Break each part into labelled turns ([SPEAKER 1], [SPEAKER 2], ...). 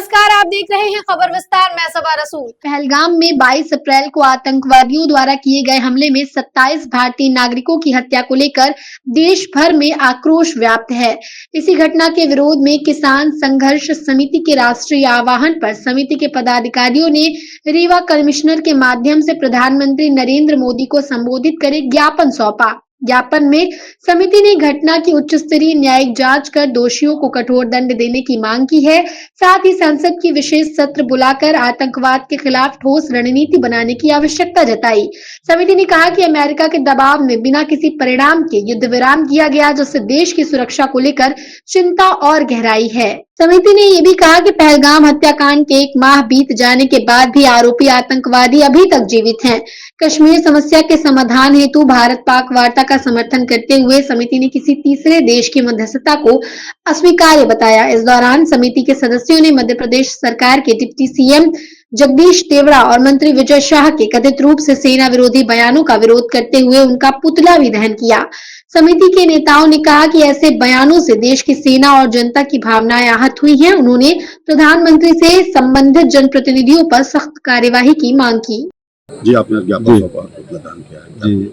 [SPEAKER 1] नमस्कार, आप देख रहे हैं खबर विस्तार। मैं सबा रसूल।
[SPEAKER 2] पहलगाम में 22 अप्रैल को आतंकवादियों द्वारा किए गए हमले में 27 भारतीय नागरिकों की हत्या को लेकर देश भर में आक्रोश व्याप्त है। इसी घटना के विरोध में किसान संघर्ष समिति के राष्ट्रीय आह्वान पर समिति के पदाधिकारियों ने रीवा कमिश्नर के माध्यम से प्रधानमंत्री नरेंद्र मोदी को संबोधित कर एक ज्ञापन सौंपा। ज्ञापन में समिति ने घटना की उच्च स्तरीय न्यायिक जांच कर दोषियों को कठोर दंड देने की मांग की है। साथ ही संसद की विशेष सत्र बुलाकर आतंकवाद के खिलाफ ठोस रणनीति बनाने की आवश्यकता जताई। समिति ने कहा कि अमेरिका के दबाव में बिना किसी परिणाम के युद्ध विराम किया गया, जिससे देश की सुरक्षा को लेकर चिंता और गहराई है। समिति ने ये भी कहा कि पहलगाम हत्याकांड के 1 माह बीत जाने के बाद भी आरोपी आतंकवादी अभी तक जीवित हैं। कश्मीर समस्या के समाधान हेतु भारत पाक वार्ता का समर्थन करते हुए समिति ने किसी तीसरे देश की मध्यस्थता को अस्वीकार्य बताया। इस दौरान समिति के सदस्यों ने मध्य प्रदेश सरकार के डिप्टी सीएम जगदीश देवड़ा और मंत्री विजय शाह के कथित रूप से सेना विरोधी बयानों का विरोध करते हुए उनका पुतला भी दहन किया। समिति के नेताओं ने कहा कि ऐसे बयानों से देश की सेना और जनता की भावनाएं आहत हुई हैं। उन्होंने प्रधानमंत्री से संबंधित जनप्रतिनिधियों पर सख्त कार्यवाही की मांग की।
[SPEAKER 3] जी, आपने ज्ञापन सौंपा, प्रदान किया है।
[SPEAKER 4] जी,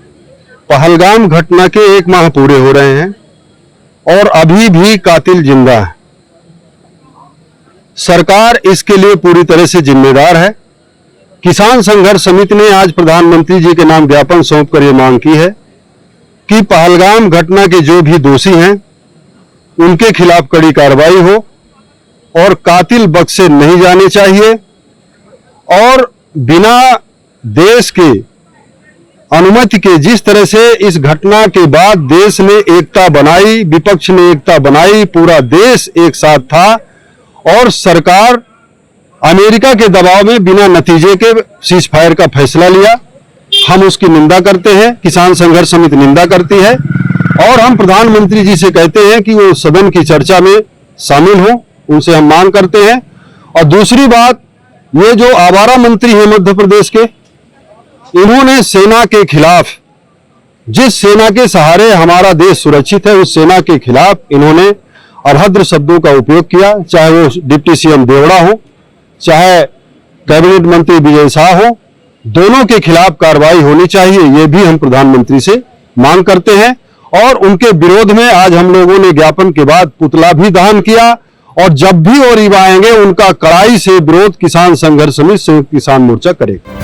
[SPEAKER 4] पहलगाम घटना के 1 माह पूरे हो रहे हैं और अभी भी कातिल जिंदा है। सरकार इसके लिए पूरी तरह से जिम्मेदार है। किसान संघर्ष समिति ने आज प्रधानमंत्री जी के नाम ज्ञापन सौंपकर ये मांग की है कि पहलगाम घटना के जो भी दोषी हैं उनके खिलाफ कड़ी कार्रवाई हो और कातिल बख्शे नहीं जाने चाहिए और बिना देश के अनुमति के जिस तरह से इस घटना के बाद देश ने एकता बनाई, विपक्ष ने एकता बनाई, पूरा देश एक साथ था और सरकार अमेरिका के दबाव में बिना नतीजे के सीज फायर का फैसला लिया, हम उसकी निंदा करते हैं। किसान संघर्ष समिति निंदा करती है और हम प्रधानमंत्री जी से कहते हैं कि वो सदन की चर्चा में शामिल हों, उनसे हम मांग करते हैं। और दूसरी बात, ये जो आवारा मंत्री हैं मध्य प्रदेश के, इन्होंने सेना के खिलाफ, जिस सेना के सहारे हमारा देश सुरक्षित है, उस सेना के खिलाफ इन्होंने अभद्र शब्दों का उपयोग किया, चाहे वो डिप्टी सीएम देवड़ा हो, चाहे कैबिनेट मंत्री विजय शाह हो, दोनों के खिलाफ कार्रवाई होनी चाहिए, ये भी हम प्रधानमंत्री से मांग करते हैं। और उनके विरोध में आज हम लोगों ने ज्ञापन के बाद पुतला भी दहन किया और जब भी वो रीवा आएंगे उनका कड़ाई से विरोध किसान संघर्ष समिति संयुक्त किसान मोर्चा करेगा।